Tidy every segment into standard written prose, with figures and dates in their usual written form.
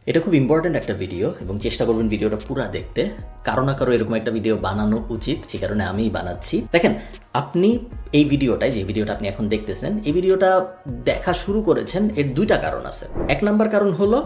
এটা খুব ইম্পর্ট্যান্ট একটা ভিডিও এবং চেষ্টা করবেন ভিডিওটা পুরো দেখতে। কারো না কারো এরকম একটা ভিডিও বানানো উচিত, এই কারণে আমিই বানাচ্ছি। দেখেন, আপনি এই ভিডিওটায় যে ভিডিওটা আপনি এখন দেখতেছেন, এই ভিডিওটা দেখা শুরু করেছেন এর দুইটা কারণ আছে। এক নাম্বার কারণ হলো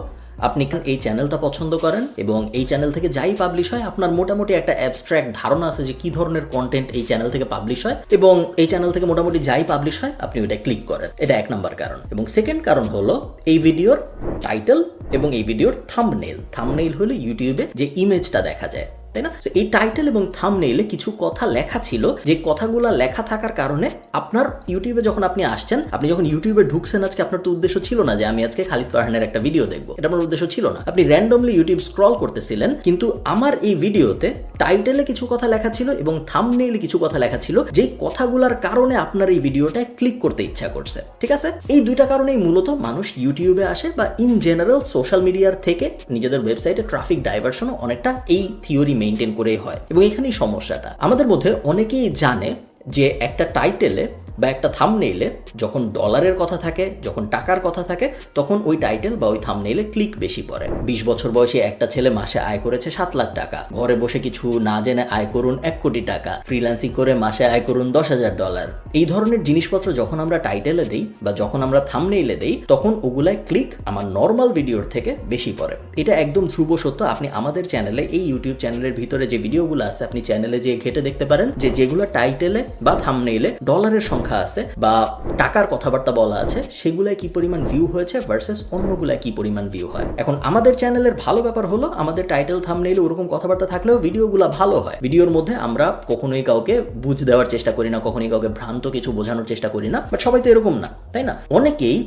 আপনি এই চ্যানেলটা পছন্দ করেন এবং এই চ্যানেল থেকে যাই পাবলিশ হয় আপনার মোটামুটি একটা অ্যাবস্ট্রাক্ট ধারণা আছে যে কী ধরনের কন্টেন্ট এই চ্যানেল থেকে পাবলিশ হয়, এবং এই চ্যানেল থেকে মোটামুটি যাই পাবলিশ হয় আপনি ওইটা ক্লিক করেন। এটা এক নাম্বার কারণ। এবং সেকেন্ড কারণ হলো এই ভিডিওর টাইটেল এবং এই ভিডিওর থাম্বনেইল। থাম্বনেইল হলো ইউটিউবে যে ইমেজটা দেখা যায়, তাই না? এই টাইটেল এবং থাম্বনেইলে কিছু কথা লেখা ছিল, যে কথাগুলো লেখা থাকার কারণে আপনার ইউটিউবে যখন আপনি আসছেন, আপনি যখন ইউটিউবে ঢুকছেন আজকে, আপনার তো উদ্দেশ্য ছিল না যে আমি আজকে খালিদ ফারহানের একটা ভিডিও দেখবো, এটা আপনার উদ্দেশ্য ছিল না। আপনি র্যান্ডমলি ইউটিউব স্ক্রল করতেছিলেন, কিন্তু আমার এই ভিডিওতে টাইটেলে কিছু কথা লেখা ছিল এবং থাম্বনেইলে কিছু কথা লেখা ছিল, যেই কথাগুলোর কারণে আপনার এই ভিডিওটায় ক্লিক করতে ইচ্ছা করছে। ঠিক আছে, এই দুইটা কারণেই মূলত মানুষ ইউটিউবে আসে, বা ইন জেনারেল সোশ্যাল মিডিয়ার থেকে নিজেদের ওয়েবসাইটে ট্রাফিক ডাইভারশনও অনেকটা এই থিওরি মেইনটেইন করেই হয়। এবং এখানেই সমস্যাটা। আমাদের মধ্যে অনেকেই জানে যে একটা টাইটেলে বা একটা থাম্বনেইলে যখন ডলারের কথা থাকে, যখন টাকার কথা থাকে, তখন ওই টাইটেল বা ওই থাম্বনেইলে ক্লিক বেশি পড়ে। 20 বছর বয়সী একটা ছেলে মাসে আয় করেছে 7 লাখ টাকা, ঘরে বসে কিছু না জেনে আয় করুন 1 কোটি টাকা, ফ্রিল্যান্সিং করে মাসে আয় করুন $10,000। এই ধরনের জিনিসপত্র যখন আমরা টাইটেলে দেই বা যখন আমরা থাম্বনেইলে দেই, তখন ওগুলায় ক্লিক আমার নর্মাল ভিডিওর থেকে বেশি পড়ে। এটা একদম ধ্রুব সত্য। আপনি আমাদের চ্যানেলে, এই ইউটিউব চ্যানেলের ভিতরে যে ভিডিওগুলো আছে, আপনি চ্যানেলে যে ঘেটে দেখতে পারেন যে যেগুলো টাইটেলে বা থাম্বনেইলে ডলারের সংখ্যা আছে বা টাকার কথাবার্তা বলা আছে, সেগুলায় কি পরিমাণ ভিউ হয়েছে ভার্সেস অন্যগুলায় কি পরিমাণ ভিউ হয়। এখন আমাদের চ্যানেলের ভালো ব্যাপার হলো আমাদের টাইটেল থাম্বনেইলে ওরকম কথাবার্তা থাকলেও ভিডিওগুলো ভালো হয়। ভিডিওর মধ্যে আমরা কখনোই কাউকে বুঝ দেওয়ার চেষ্টা করি না, কখনোই কাউকে ভ্রান্ত কিছু বোঝানোর চেষ্টা করি না, বাট সবাই তো এরকম না, তাই না? অনেকেই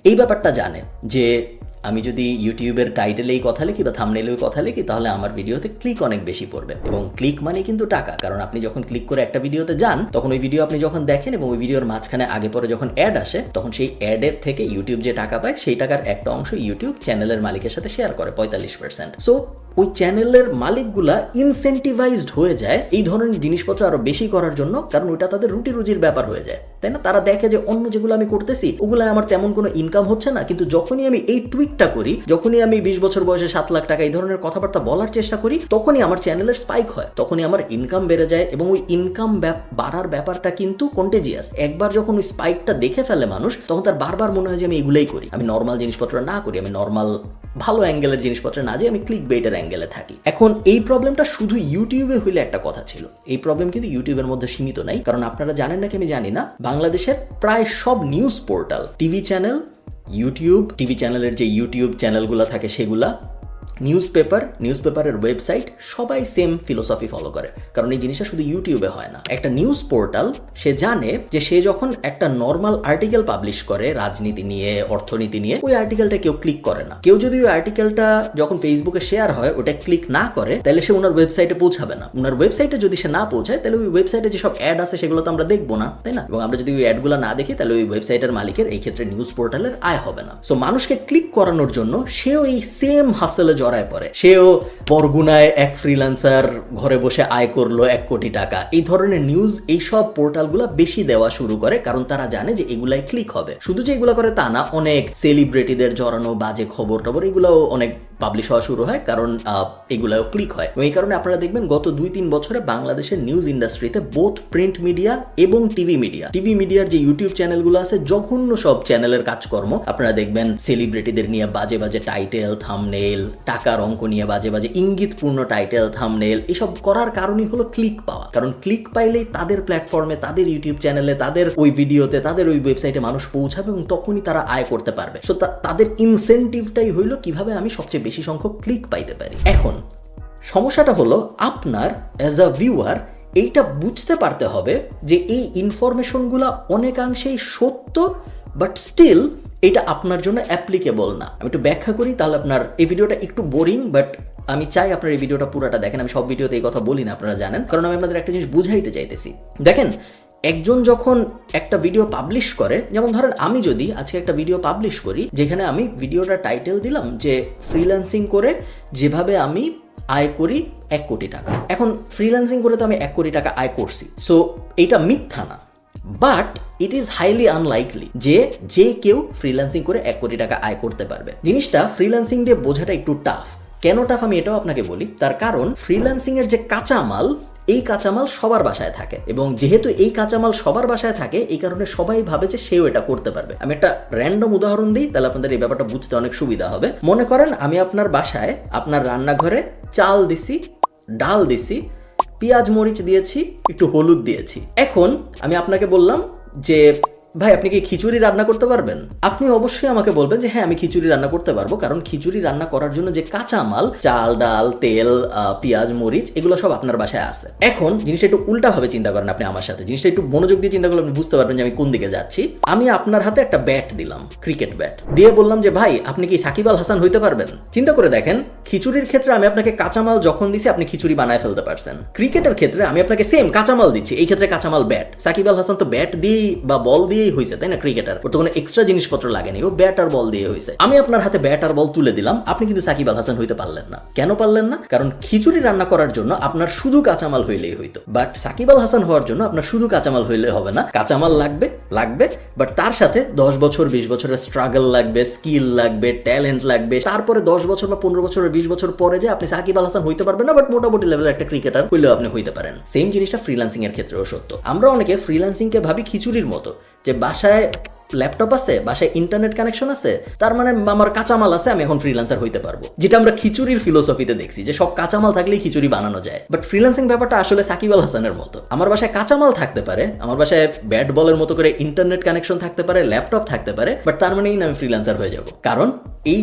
এই ব্যাপারটা জানে যে আমি যদি ইউটিউবের টাইটেলেই কথা লিখি বা থাম্বনেইলেই কথা লিখি, তাহলে আমার ভিডিওতে ক্লিক অনেক বেশি পড়বে। এবং ক্লিক মানে কিন্তু টাকা, কারণ আপনি যখন ক্লিক করে একটা ভিডিওতে যান, তখন ওই ভিডিও আপনি যখন দেখেন এবং ওই ভিডিওর মাঝখানে আগে পরে যখন অ্যাড আসে, তখন সেই অ্যাডের থেকে ইউটিউব যে টাকা পায়, সেই টাকার একটা অংশ ইউটিউব চ্যানেলের মালিকের সাথে শেয়ার করে 45%। সো ওই চ্যানেলের মালিকগুলা ইনসেন্টিভাইজড হয়ে যায় এই ধরনের জিনিসপত্র আরো বেশি করার জন্য, কারণ ওইটা তাদের রুটি রুজির ব্যাপার হয়ে যায়, তাই না? তারা দেখে যে অন্য যেগুলো আমি করতেছি ওগুলো আমার তেমন কোনো ইনকাম হচ্ছে না, কিন্তু যখনই আমি এই টুইকটা করি, যখনই আমি 20 বছর বয়সে 7 লাখ টাকা এই ধরনের কথাবার্তা বলার চেষ্টা করি, তখনই আমার চ্যানেলের স্পাইক হয়, তখনই আমার ইনকাম বেড়ে যায়। এবং ওই ইনকাম বাড়ার ব্যাপারটা কিন্তু কন্টেজিয়াস। একবার যখন ওই স্পাইকটা দেখে ফেলে মানুষ, তখন তার বারবার মনে হয় যে আমি এগুলোই করি, আমি নর্মাল জিনিসপত্র না করি, আমি নর্মাল ভালো অ্যাঙ্গেলের জিনিসপত্র না, যে আমি ক্লিক বেইটের অ্যাঙ্গেলে থাকি। এখন এই প্রবলেমটা শুধু ইউটিউবে হইলে একটা কথা ছিল, এই প্রবলেম কিন্তু ইউটিউবের মধ্যে সীমিত নাই। কারণ আপনারা জানেন নাকি আমি জানি না, বাংলাদেশের প্রায় সব news portal, TV channel, YouTube, TV চ্যানেলের যে ইউটিউব চ্যানেলগুলো থাকে সেগুলা, নিউজপেপারের ওয়েবসাইট, সবাই সেম ফিলোসফি ফলো করে। কারণ এই জিনিসটা শুধু ইউটিউবে হয় না। একটা নিউজ পোর্টাল সে জানে যে সে যখন একটা নর্মাল আর্টিকেল পাবলিশ করে রাজনীতি নিয়ে, অর্থনীতি নিয়ে, ওই আর্টিকেলটা কেউ ক্লিক করে না। কেউ যদি ওই আর্টিকেলটা যখন ফেসবুকে শেয়ার হয় ওটা ক্লিক না করে, তাহলে সে ওনার ওয়েবসাইটে পৌঁছাবে না। ওনার ওয়েবসাইটে যদি সে না পৌঁছায়, তাহলে ওই ওয়েবসাইটে যেসব অ্যাড আছে সেগুলো তো আমরা দেখবো না, তাই না? এবং আমরা যদি ওই অ্যাডগুলো না দেখি, তাহলে ওই ওয়েবসাইটের মালিকের, এই ক্ষেত্রে নিউজ পোর্টালের, আয় হবে না। সো মানুষকে ক্লিক করানোর জন্য সেও এই সেম হাসেলে জড়ায় পড়ে। সেও বরগুনায় এক ফ্রিল্যান্সার ঘরে বসে আয় করলো 1 কোটি টাকা, এই ধরনের নিউজ এইসব পোর্টালগুলো বেশি দেওয়া শুরু করে, কারণ তারা জানে যে এগুলাই ক্লিক হবে। শুধু যে এগুলো করে তা না, অনেক সেলিব্রিটিদের জড়ানো বাজে খবর টবর এগুলোও অনেক পাবলিশ হওয়া শুরু হয়, কারণ এগুলাও ক্লিক হয়। এই কারণে আপনারা দেখবেন গত 2-3 বছরে বাংলাদেশের নিউজ ইন্ডাস্ট্রিতে বোথ প্রিন্ট মিডিয়া এবং টিভি মিডিয়ার যে ইউটিউব চ্যানেলগুলো আছে, জঘন্য সব চ্যানেলের কাজকর্ম আপনারা দেখবেন। সেলিব্রিটিদের নিয়ে বাজে বাজে টাইটেল, থাম্বনেইল, টাকার অঙ্ক নিয়ে বাজে বাজে ইঙ্গিতপূর্ণ টাইটেল, থাম্বনেইল, এসব করার কারণই হলো ক্লিক পাওয়া। কারণ ক্লিক পাইলেই তাদের প্ল্যাটফর্মে, তাদের ইউটিউব চ্যানেলে, তাদের ওই ভিডিওতে, তাদের ওই ওয়েবসাইটে মানুষ পৌঁছাবে এবং তখনই তারা আয় করতে পারবে। সো তাদের ইনসেন্টিভটাই হইলো কিভাবে আমি সবচেয়ে বেশি সংখ্যক ক্লিক পাইতে পারি। এখন সমস্যাটা হলো আপনার অ্যাজ আ ভিউয়ার এইটা বুঝতে পারতে হবে যে এই ইনফরমেশনগুলো অনেকাংশেই সত্য, বাট স্টিল এটা আপনার জন্য অ্যাপ্লিকেবল না। আমি একটু ব্যাখ্যা করি, তাহলে আপনার এই ভিডিওটা একটু বোরিং, বাট আমি চাই আপনার এই ভিডিওটা পুরোটা দেখেন। আমি সব ভিডিওতে এই কথা বলি না, আপনারা জানেন, কারণ আমি আপনাদের একটা জিনিস বুঝাইতে চাইতেছি। দেখেন, একজন যখন একটা ভিডিও পাবলিশ করে, যেমন ধরেন আমি যদি আজকে একটা ভিডিও পাবলিশ করি যেখানে আমি ভিডিওটা টাইটেল দিলাম যে ফ্রিল্যান্সিং করে যেভাবে আমি আয় করি 1 কোটি টাকা। এখন ফ্রিল্যান্সিং করে তো আমি 1 কোটি টাকা আয় করছি, সো এইটা মিথ্যা না। But it is highly unlikely যে কেউ ফ্রিল্যান্সিং করে 1 কোটি টাকা আয় করতে পারবে। জিনিসটা ফ্রিল্যান্সিং দিয়ে বোঝাটা একটু টাফ। কেন টাফ আমি এটাও আপনাকে বলি। তার কারণ ফ্রিল্যান্সিং এর যে কাঁচামাল, এই কাঁচামাল সবার বাসায় থাকে, এবং যেহেতু এই কাঁচামাল সবার বাসায় থাকে এই কারণে সবাই ভাবে যে সেও এটা করতে পারবে। আমি একটা র্যান্ডম উদাহরণ দিই, তাহলে আপনাদের এই ব্যাপারটা বুঝতে অনেক সুবিধা হবে। মনে করেন আমি আপনার বাসায় আপনার রান্নাঘরে চাল দিছি, ডাল দিছি, পেঁয়াজ মরিচ দিয়েছি, একটু হলুদ দিয়েছি। এখন আমি আপনাকে বললাম যে ভাই আপনি কি খিচুড়ি রান্না করতে পারবেন? আপনি অবশ্যই আমাকে বলবেন যে হ্যাঁ আমি খিচুড়ি রান্না করতে পারবো, কারণ খিচুড়ি রান্না করার জন্য যে কাঁচামাল চাল ডাল তেল পেঁয়াজ মরিচ এগুলো সব আপনার বাসায় আছে। এখন জিনিসটা একটু উল্টাভাবে চিন্তা করেন আপনি আমার সাথে, জিনিসটা একটু মনোযোগ দিয়ে চিন্তা করলে আপনি বুঝতে পারবেন যে আমি কোন দিকে যাচ্ছি। আমি আপনার হাতে একটা ব্যাট দিলাম, ক্রিকেট ব্যাট দিয়ে বললাম যে ভাই আপনি কি সাকিব আল হাসান হইতে পারবেন? চিন্তা করে দেখেন, খিচুড়ির ক্ষেত্রে আমি আপনাকে কাঁচামাল যখন দিছি আপনি খিচুড়ি বানায় ফেলতে পারছেন। ক্রিকেটের ক্ষেত্রে আমি আপনাকে সেম কাঁচামাল দিচ্ছি, এই ক্ষেত্রে কাঁচামাল ব্যাট। সাকিব আল হাসান তো ব্যাট দিয়েই বা বল দিয়েই হয়েছে, তাই না? ক্রিকেটার ওর তো কোনো এক্সট্রা জিনিসপত্র লাগেনি, ও ব্যাট আর বল দিয়ে হয়েছে। আমি আপনার হাতে ব্যাট আর বল তুলে দিলাম, আপনি কিন্তু সাকিব আল হাসান হইতে পারলেন না। কেন পারলেন না? কারণ খিচুড়ি রান্না করার জন্য আপনার শুধু কাঁচামাল হইলেই হইতো, বাট সাকিব আল হাসান হওয়ার জন্য আপনার শুধু কাঁচামাল হইলে হবে না, কাঁচামাল লাগবে বাট তার সাথে 10 বছর 20 বছরের স্ট্রাগল লাগবে, স্কিল লাগবে, ট্যালেন্ট লাগবে। তারপরে 10 বছর বা 15 বছর 20 বছর পরে যে আপনি সাকিব আল হাসান হইতে পারবেন না, বাট মোটামুটি লেভেলের একটা ক্রিকেটার হইলেও আপনি হইতে পারেন। সেম জিনিসটা ফ্রিল্যান্সিং এর ক্ষেত্রেও সত্য। আমরা অনেকে ফ্রিল্যান্সিংকে ভাবি খিচুড়ির মতো, যে বাসায় ল্যাপটপ আছে, বাসায় ইন্টারনেট কানেকশন আছে, তার মানে আমার কাঁচামাল আছে, আমি এখন ফ্রিল্যান্সার হইতে পারবো। যেটা আমরা খিচুড়ির ফিলোসফিতে দেখছি যে সব কাঁচামাল থাকলেই খিচুড়ি বানানো যায়। বাট ফ্রিল্যান্সিং ব্যাপারটা আসলে সাকিব আল হাসানের মতো। আমার বাসায় কাঁচামাল থাকতে পারে, আমার বাসায় ব্যাট বলের মতো করে ইন্টারনেট কানেকশন থাকতে পারে, ল্যাপটপ থাকতে পারে, বাট তার মানেই না আমি ফ্রিল্যান্সার হয়ে যাব। কারণ এই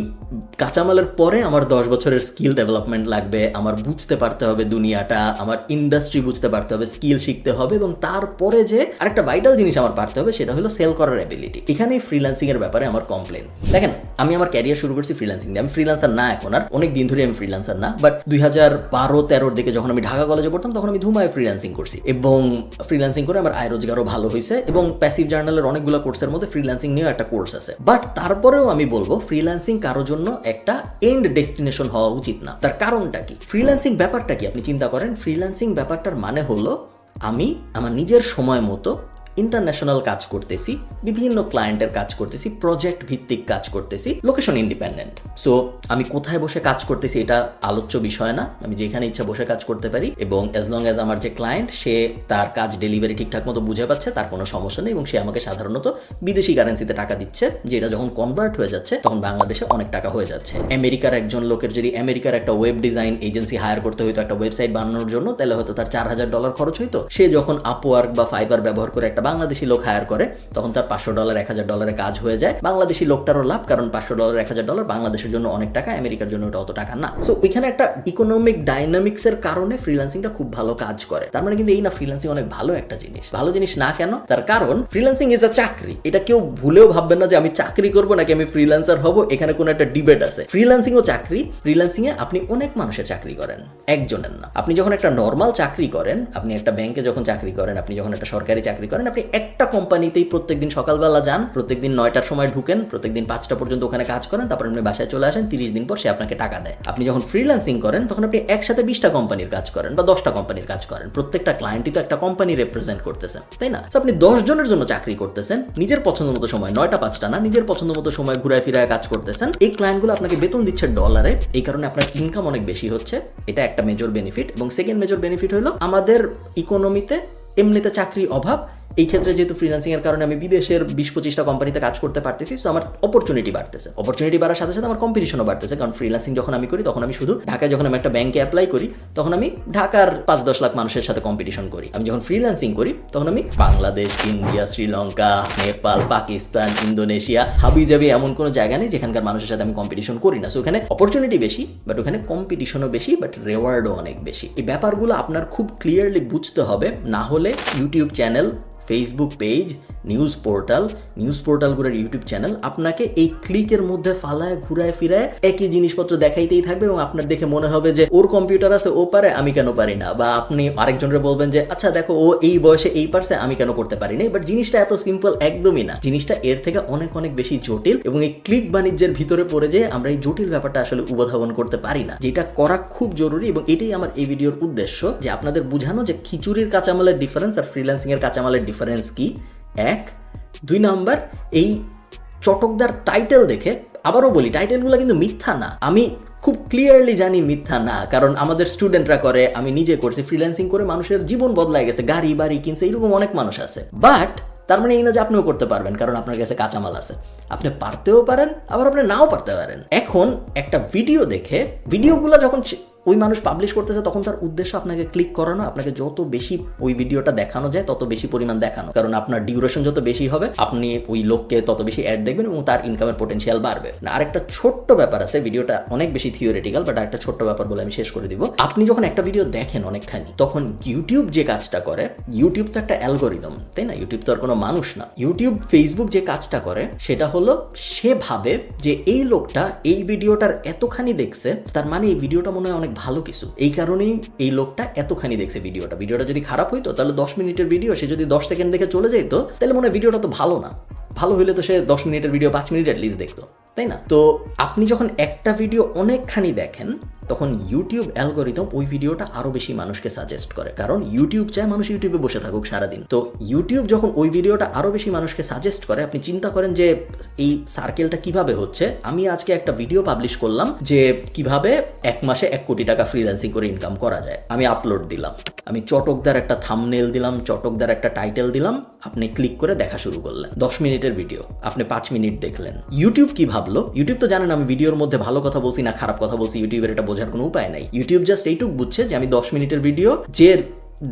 কাঁচামালের পরে আমার 10 বছরের স্কিল ডেভেলপমেন্ট লাগবে, আমার বুঝতে পারতে হবে দুনিয়াটা, আমার ইন্ডাস্ট্রি বুঝতে পারতে হবে, স্কিল শিখতে হবে, এবং তারপরে যে আরেকটা ভাইটাল জিনিস আমার পারতে হবে সেটা হলো সেল করার অ্যাবিলিটি। এখানেই ফ্রিল্যান্সিং এর ব্যাপারে আমার কমপ্লেন। দেখেন আমি আমার ক্যারিয়ার শুরু করছি ফ্রিল্যান্সিং দিয়ে। আমি ফ্রিল্যান্সার না এখন, আর অনেক দিন ধরে আমি ফ্রিল্যান্সার না, বাট 2012-13 দিকে যখন আমি ঢাকা কলেজে পড়তাম তখন আমি ধুমায় ফ্রিল্যান্সিং করছি, এবং ফ্রিল্যান্সিং করে আমার আয় রোজগারও ভালো হয়েছে, এবং প্যাসিভ জার্নালের অনেকগুলো কোর্সের মধ্যে ফ্রিল্যান্সিং নিয়েও একটা কোর্স আছে। বাট তারপরেও আমি বলবো ফ্রিল্যান্সিং কারোর জন্য একটা এন্ড ডেস্টিনেশন হওয়া উচিত না। তার কারণটা কি? ফ্রিল্যান্সিং ব্যাপারটা কি আপনি চিন্তা করেন। ফ্রিল্যান্সিং ব্যাপারটার মানে হলো আমি আমার নিজের সময় মতো ইন্টারন্যাশনাল কাজ করতেছি, বিভিন্ন ক্লায়েন্টের কাজ করতেছি, প্রজেক্ট ভিত্তিক কাজ করতেছি, লোকেশন ইন্ডিপেন্ডেন্ট। সো আমি কোথায় বসে কাজ করতেছি এটা আলোচ্য বিষয় না, আমি যেখানে ইচ্ছা বসে কাজ করতে পারি, এবং অ্যাজ লং অ্যাজ আমার যে ক্লায়েন্ট সে তার কাজ ডেলিভারি ঠিকঠাক মতো বুঝে পাচ্ছে, তার কোনো সমস্যা নেই, এবং সে আমাকে সাধারণত বিদেশি কারেন্সিতে টাকা দিচ্ছে, যেটা যখন কনভার্ট হয়ে যাচ্ছে তখন বাংলাদেশে অনেক টাকা হয়ে যাচ্ছে। আমেরিকার একজন লোকের যদি আমেরিকার একটা ওয়েব ডিজাইন এজেন্সি হায়ার করতে হইতো একটা ওয়েবসাইট বানানোর জন্য, তাহলে হয়তো তার $4000 খরচ হইতো। সে যখন আপওয়ার্ক বা ফাইবার ব্যবহার করে একটা বাংলাদেশি লোক হায়ার করে তখন তার $500 $1000 কাজ হয়ে যায়। বাংলাদেশি লোকটারও লাভ, কারণ $500 $1000 বাংলাদেশের জন্য অনেক টাকা, আমেরিকার জন্য ওটা অত টাকা না। সো ওইখানে একটা ইকোনমিক ডাইনামিক্স এর কারণে ফ্রিল্যান্সিংটা খুব ভালো কাজ করে। তার মানে কিন্তু এই না ফ্রিল্যান্সিং অনেক ভালো একটা জিনিস। ভালো জিনিস না কেন? তার কারণ ফ্রিল্যান্সিং ইজ আ চাকরি। এটা কেউ ভুলেও ভাববেন না যে আমি চাকরি করবো নাকি আমি ফ্রিল্যান্সার হব, এখানে কোনো একটা ডিবেট আছে। ফ্রিল্যান্সিং ও চাকরি। ফ্রিল্যান্সিং এ আপনি অনেক মানুষের চাকরি করেন, একজনের না। আপনি যখন একটা নর্মাল চাকরি করেন, আপনি একটা ব্যাংকে যখন চাকরি করেন, আপনি যখন একটা সরকারি চাকরি করেন, আপনি একটা কোম্পানিতেই প্রত্যেকদিন সকালবেলা যান, প্রত্যেকদিন 9টার সময় ঢুকেন, প্রত্যেকদিন 5টা পর্যন্ত ওখানে কাজ করেন, তারপর আপনি বাসায় চলে আসেন, 30 দিন পর সে আপনাকে টাকা দেয়। আপনি যখন ফ্রিল্যান্সিং করেন তখন আপনি একসাথে 20টা কোম্পানির কাজ করেন বা 10টা কোম্পানির কাজ করেন। প্রত্যেকটা ক্লায়েন্টই তো একটা কোম্পানি রিপ্রেজেন্ট করতেছেন, তাই না? আপনি 10 জনের জন্য চাকরি করতেছেন, নিজের পছন্দ মতো সময়, 9টা 5টা না, নিজের পছন্দ মতো সময় ঘুরায় ফিরায় কাজ করতেছেন। এই ক্লায়েন্টগুলো আপনাকে বেতন দিচ্ছে ডলারে, এই কারণে আপনার ইনকাম অনেক বেশি হচ্ছে। এটা একটা মেজর বেনিফিট। এবং সেকেন্ড মেজর বেনিফিট হলো আমাদের ইকোনমিতে এমনিতে চাকরি অভাব। এই ক্ষেত্রে যেহেতু ফ্রিল্যান্সিং এর কারণে আমি বিদেশের 20-25টা কোম্পানিতে কাজ করতে পারতেছি, সো আমার অপরচুনিটি বাড়তেছে। অপরচুনিটি বাড়ার সাথে সাথে আমার কম্পিটিশনও বাড়তেছে, কারণ ফ্রিল্যান্সিং যখন আমি করি তখন আমি শুধু ঢাকায়, যখন আমি একটা ব্যাংকে অ্যাপ্লাই করি তখন আমি ঢাকার 5-10 লাখ মানুষের সাথে কম্পিটিশন করি। আমি যখন ফ্রিল্যান্সিং করি তখন আমি বাংলাদেশ, ইন্ডিয়া, শ্রীলঙ্কা, নেপাল, পাকিস্তান, ইন্দোনেশিয়া, হাবিজাবি এমন কোনো জায়গা নেই যেখানকার মানুষের সাথে আমি কম্পিটিশন করি না। সো ওখানে অপরচুনিটি বেশি, বাট ওখানে কম্পিটিশনও বেশি, বাট রেওয়ার্ডও অনেক বেশি। এই ব্যাপারগুলো আপনার খুব ক্লিয়ারলি বুঝতে হবে, না হলে YouTube channel, Facebook page, news পোর্টালগুলোর ইউটিউব চ্যানেল আপনাকে এই ক্লিকের মধ্যে ফালায় ঘুরায় ফিরায় একই জিনিসপত্র দেখাইতেই থাকবে এবং আপনার দেখে মনে হবে যে ওর কম্পিউটার আছে ও পারে, আমি কেন পারি না। বা আপনি আরেকজনের বলবেন যে আচ্ছা দেখো ও এই বয়সে এই পারছে, আমি কেন করতে পারি না। বাট জিনিসটা এত সিম্পল একদমই না, জিনিসটা এর থেকে অনেক অনেক বেশি জটিল এবং এই ক্লিক বাণিজ্যের ভিতরে পড়ে যে আমরা এই জটিল ব্যাপারটা আসলে উপধাবন করতে পারি না, যেটা করা খুব জরুরি। এবং এটাই আমার এই ভিডিওর উদ্দেশ্য, যে আপনাদের বুঝানো যে খিচুড়ির কাঁচামালের ডিফারেন্স আর ফ্রিল্যান্সিং এর কাঁচামালের ডিফারেন্স কি। 1, 2 নাম্বার, এই চটকদার টাইটেল দেখে, আবারও বলি টাইটেলগুলো কিন্তু মিথ্যা না, আমি খুব ক্লিয়ারলি জানি মিথ্যা না, কারণ আমাদের স্টুডেন্টরা করে, আমি নিজে করছি, ফ্রিল্যান্সিং করে মানুষের জীবন বদলায় গেছে, গাড়ি বাড়ি কিনছে, এরকম অনেক মানুষ আছে। বাট তার মানে এই না যে আপনিও করতে পারবেন, কারণ আপনার কাছে কাঁচামাল আছে। আপনি পারতেও পারেন, আবার আপনি নাও পারতে পারেন। এখন একটা ভিডিও দেখে, ভিডিওগুলো যখন ওই মানুষ পাবলিশ করতেছে তখন তার উদ্দেশ্য আপনাকে ক্লিক করানো, আপনাকে যত বেশি ওই ভিডিওটা দেখানো যায় তত বেশি পরিমাণ দেখানো, কারণ আপনার ডিউরেশন যত বেশি হবে আপনি ওই লোককে তত বেশি অ্যাড দেখবেন এবং তার ইনকামের পোটেনশিয়াল বাড়বে। না, আরেকটা ছোট্ট ব্যাপার আছে, ভিডিওটা অনেক বেশি থিওরিটিক্যাল, বাট আরেকটা ছোট্ট ব্যাপার বলে আমি শেষ করে দিব। আপনি যখন একটা ভিডিও দেখেন অনেকখানি, তখন ইউটিউব যে কাজটা করে, ইউটিউব তো একটা অ্যালগোরিদম, তাই না? ইউটিউব তো আর কোনো মানুষ না। ইউটিউব, ফেসবুক যে কাজটা করে সেটা হলো সে ভাবে যে এই লোকটা এই ভিডিওটার এতখানি দেখছে, তার মানে এই ভিডিওটা মনে হয় অনেক ভালো কিছু, এই কারণেই এই লোকটা এতখানি দেখছে ভিডিওটা যদি খারাপ হইতো তাহলে 10 মিনিটের ভিডিও সে যদি 10 সেকেন্ড দেখে চলে যেত, তাহলে মনে হয় ভিডিওটা তো ভালো না, ভালো হইলে তো সে 10 মিনিটের ভিডিও 5 মিনিট অ্যাটলিস্ট দেখতো, তাই না? তো আপনি যখন একটা ভিডিও অনেকখানি দেখেন তখন ইউটিউব অ্যালগোরিদম ওই ভিডিওটা আরো বেশি মানুষকে সাজেস্ট করে, কারণ ইউটিউব চায় মানুষ ইউটিউবে বসে থাকুক সারাদিন। তো ইউটিউব যখন ওই ভিডিওটা আরো বেশি মানুষকে সাজেস্ট করে, আপনি চিন্তা করেন যে এই সার্কেলটা কিভাবে হচ্ছে। আমি আজকে একটা ভিডিও পাবলিশ করলাম যে কিভাবে 1 মাসে 1 কোটি টাকা ফ্রিল্যান্সিং করে ইনকাম করা যায়, আমি আপলোড দিলাম, আমি চটকদার একটা থাম্বনেল দিলাম, চটকদার একটা টাইটেল দিলাম, আপনি ক্লিক করে দেখা শুরু করলেন। 10 মিনিটের ভিডিও, আপনি 5 মিনিট দেখলেন। ইউটিউব কি ভাবলো? ইউটিউব তো জানেন আমি ভিডিওর মধ্যে ভালো কথা বলছি না খারাপ কথা বলছি, ইউটিউবের এটা বোঝার কোনো উপায় নাই। ইউটিউব জাস্ট এইটুক বুঝছে যে আমি 10 মিনিটের ভিডিও যে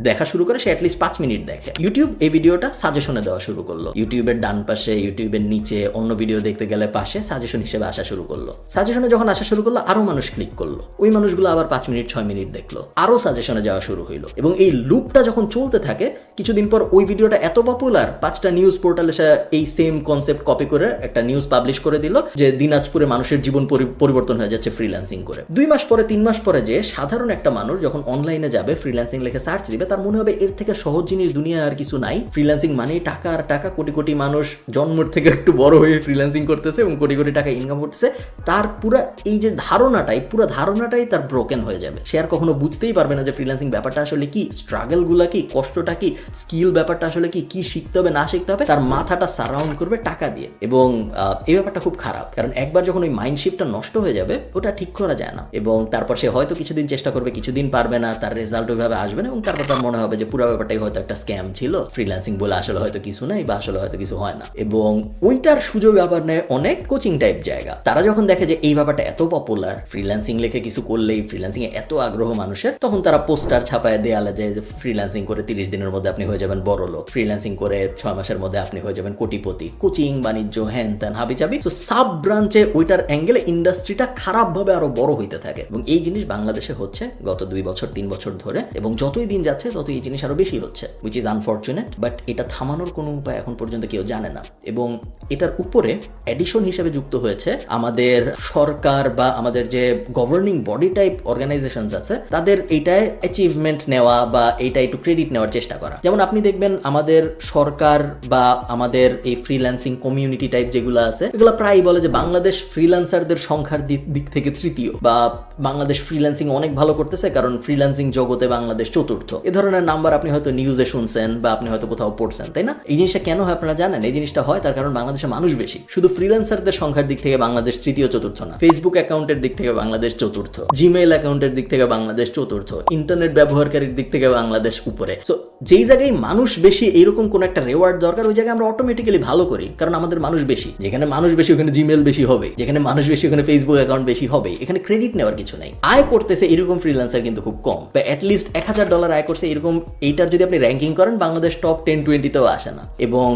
দেখা শুরু করে সে অ্যাটলিস্ট 5 মিনিট দেখে। ইউটিউব এই ভিডিওটা সাজেশনে দেওয়া শুরু করলো, ইউটিউবের ডান পাশে, ইউটিউবের নিচে, অন্য ভিডিও দেখতে গেলে পাশে সাজেশন হিসেবে আসা শুরু করলো। সাজেশনে যখন আসা শুরু করলো আরো মানুষ ক্লিক করলো, ওই মানুষগুলো আবার 5 মিনিট 6 মিনিট দেখলো, আরো সাজেশনে যাওয়া শুরু হইলো। এবং এই লুপটা যখন চলতে থাকে, কিছুদিন পর ওই ভিডিওটা এত পপুলার, 5টা নিউজ পোর্টাল এসে এই সেম কনসেপ্ট কপি করে একটা নিউজ পাবলিশ করে দিল যে দিনাজপুরে মানুষের জীবন পরিবর্তন হয়ে যাচ্ছে ফ্রিল্যান্সিং করে। 2 মাস পরে 3 মাস পরে যে সাধারণ একটা মানুষ যখন অনলাইনে যাবে ফ্রিল্যান্সিং লিখে সার্চ দিবে, তার মনে হবে এর থেকে সহজ জিনিস দুনিয়া আর কিছু নাই। ফ্রিল্যান্সিং মানেই টাকা আর টাকা, কোটি কোটি মানুষ জন্মের থেকে একটু বড় হয়ে ফ্রিল্যান্সিং করতেছে এবং কোটি কোটি টাকা ইনকাম করতেছে। তার পুরো এই যে ধারণাটাই তার ব্রোকেন হয়ে যাবে। সে আর কখনো বুঝতেই পারবে না যে ফ্রিল্যান্সিং ব্যাপারটা আসলে কি, স্ট্রাগলগুলো কি, কষ্টটা কি, স্কিল ব্যাপারটা আসলে কি শিখতে হবে না শিখতে হবে। তার মাথাটা সারাউন্ড করবে টাকা দিয়ে। এবং এই ব্যাপারটা খুব খারাপ, কারণ একবার যখন ওই মাইন্ড শিফটটা নষ্ট হয়ে যাবে ওটা ঠিক করা যায় না। এবং তারপর সে হয়তো কিছুদিন চেষ্টা করবে, কিছুদিন পারবে না, তার রেজাল্ট ওইভাবে আসবে না এবং তারপর তার মনে হবে যে পুরো ব্যাপারটাই হয়তো একটা স্ক্যাম ছিল, ফ্রিল্যান্সিং বলে আসলে হয়তো কিছু নাই বা আসলে হয়তো কিছু হয় না। এবং ওইটার সুযোগ আবার নেয় অনেক কোচিং টাইপ জায়গা। তারা যখন দেখে যে এই ব্যাপারটা এত পপুলার, ফ্রিল্যান্সিং লিখে কিছু করলেই ফ্রিল্যান্সিং এ এত আগ্রহ মানুষের, তখন তারা পোস্টার ছাপায় দেয়ালে যায় যে ফ্রিল্যান্সিং করে 30 দিনের মধ্যে আপনি হয়ে যাবেন বড় লোক, ফ্রিল্যান্সিং করে 6 মাসের মধ্যে আপনি হয়ে যাবেন কোটিপতি, কোচিং বাণিজ্য হ্যান ত্যান হাবিজাবি। তো সাব ব্রাঞ্চে ওইটার অ্যাঙ্গেলে ইন্ডাস্ট্রিটা খারাপভাবে আরো বড় হইতে থাকে। এবং এই জিনিস বাংলাদেশে হচ্ছে গত 2 বছর 3 বছর ধরে, এবং যতই দিন যাচ্ছে ততই এই জিনিস আরো বেশি হচ্ছে, which is unfortunate, বাট এটা থামানোর কোনো উপায় এখন পর্যন্ত কেউ জানে না। এবং এটার উপরে এডিশন হিসেবে যুক্ত হয়েছে আমাদের সরকার বা আমাদের যে গভর্নিং বডি টাইপ অর্গানাইজেশনস আছে, তাদের এইটায় অ্যাচিভমেন্ট নেওয়া বা এইটা একটু ক্রেডিট নেওয়ার চেষ্টা করা। যেমন আপনি দেখবেন আমাদের সরকার বা আমাদের এই ফ্রিল্যান্সিং কমিউনিটি টাইপ যেগুলো আছে, এগুলো প্রায়ই বলে যে বাংলাদেশ ফ্রিল্যান্সারদের সংখ্যার দিক থেকে তৃতীয়, বা বাংলাদেশ ফ্রিল্যান্সিং অনেক ভালো করতেছে কারণ ফ্রিল্যান্সিং জগতে বাংলাদেশ চতুর্থ। এ ধরনের নাম্বার আপনি হয়তো নিউজে শুনছেন বা আপনি হয়তো কোথাও পড়ছেন, তাই না? এই জিনিসটা কেন হয় আপনারা জানেন? এই জিনিসটা হয় তার কারণ বাংলাদেশে মানুষ বেশি। শুধু ফ্রিল্যান্সারদের সংখ্যার দিক থেকে বাংলাদেশ তৃতীয় চতুর্থ না, ফেসবুক অ্যাকাউন্টের দিক থেকে বাংলাদেশ চতুর্থ, জিমেইল অ্যাকাউন্টের দিক থেকে বাংলাদেশ চতুর্থ, ইন্টারনেট ব্যবহারকারীর দিক থেকে বাংলাদেশ উপরে। সো যেই জায়গায় মানুষ বেশি এইরকম কোন একটা রেওয়ার্ড দরকার, ওই জায়গায় আমরা অটোমেটিক্যালি ভালো করি, কারণ আমাদের মানুষ বেশি। যেখানে মানুষ বেশি ওখানে জিমেইল বেশি হবে, যেখানে মানুষ বেশি ওখানে ফেসবুক অ্যাকাউন্ট বেশি হবে। এখানে ক্রেডিট নেওয়ার কিছু নাই। আয় করতেছে এরকম ফ্রিল্যান্সার কিন্তু খুব কম, বা অ্যাটলিস্ট $1000 আয় করছে এরকম, এইটার যদি আপনি র্যাঙ্কিং করেন বাংলাদেশ টপ 10-20তেও আসে না। এবং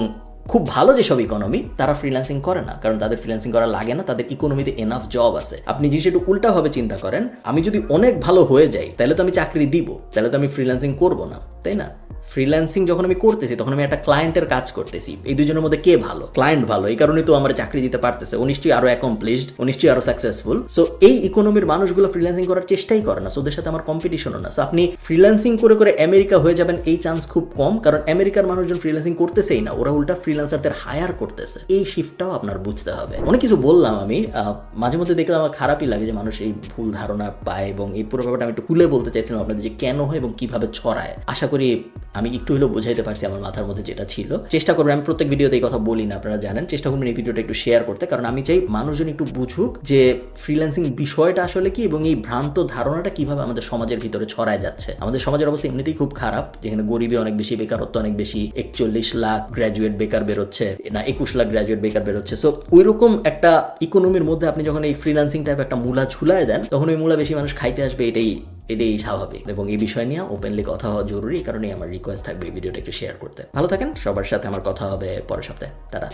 খুব ভালো যেসব ইকোনমি, তারা ফ্রিল্যান্সিং করে না, কারণ তাদের ফ্রিল্যান্সিং করা লাগে না, তাদের ইকোনমিতে এনাফ জব আছে। আপনি জিনিস একটু উল্টাভাবে চিন্তা করেন, আমি যদি অনেক ভালো হয়ে যাই তাহলে তো আমি চাকরি দিব, তাহলে তো আমি ফ্রিল্যান্সিং করবো না। তাই না? ফ্রিল্যান্সিং যখন আমি করতেছি তখন আমি একটা ক্লায়েন্টের কাজ করতেছি, এই দুজনের মধ্যে কে ভালো? ক্লায়েন্ট ভালো, এই কারণে তো আমার চাকরি দিতে পারতেছে, ও নিশ্চয়ই আরো অ্যাকমপ্লিশড, ও নিশ্চয়ই আরো সাকসেসফুল। সো এই ইকোনমির মানুষগুলো ফ্রিল্যান্সিং করার চেষ্টাই করে না, সো ওদের সাথে আমার কম্পিটিশনও না। সো আপনি ফ্রিল্যান্সিং করে করে আমেরিকা হয়ে যাবেন এই চান্স খুব কম, কারণ আমেরিকার মানুষজন ফ্রিল্যান্সিং করতেছেই না, ওরা উল্টা ফ্রিল্যান্সারদের হায়ার করতেছে। এই শিফটটাও আপনার বুঝতে হবে। অনেক কিছু বললাম আমি, মাঝে মধ্যে দেখলে আমার খারাপই লাগে যে মানুষ এই ভুল ধারণা পায়, এবং এই পুরো ব্যাপারটা আমি একটু খুলে বলতে চাইছিলাম আপনাদের যে কেন হয় এবং কিভাবে ছড়ায়। আশা করি আমি একটু হলেও বোঝাইতে পারছি আমার মাথার মধ্যে যেটা ছিল। চেষ্টা করবেন, আমি প্রত্যেক ভিডিওতে এই কথা বলি না, আপনারা জানেন, চেষ্টা করবেন এই ভিডিওটা একটু শেয়ার করতে, কারণ আমি চাই মানুষজন একটু বুঝুক যে ফ্রিল্যান্সিং বিষয়টা আসলে কি এবং এই ভ্রান্ত ধারণাটা কিভাবে আমাদের সমাজের ভিতরে ছড়ায় যাচ্ছে। আমাদের সমাজের অবস্থা এমনিতেই খুব খারাপ, যেখানে গরিবী অনেক বেশি, বেকারত্ব অনেক বেশি, 41 লাখ গ্র্যাজুয়েট বেকার বেরোচ্ছে, না 21 লাখ গ্র্যাজুয়েট বেকার বেরোচ্ছে। সো ওইরকম একটা ইকোনমির মধ্যে আপনি যখন এই ফ্রিল্যান্সিং টাইপ একটা মূলা ঝুলায় দেন, তখন ওই মূলা বেশি মানুষ খাইতে আসবে, এটাই স্বাভাবিক। এবং এই বিষয় নিয়ে ওপেনলি কথা হওয়া জরুরি, এই কারণেই আমার রিকোয়েস্ট থাকবে এই ভিডিওটা একটু শেয়ার করতে। ভালো থাকেন, সবার সাথে আমার কথা হবে পরের সপ্তাহে। টাটা।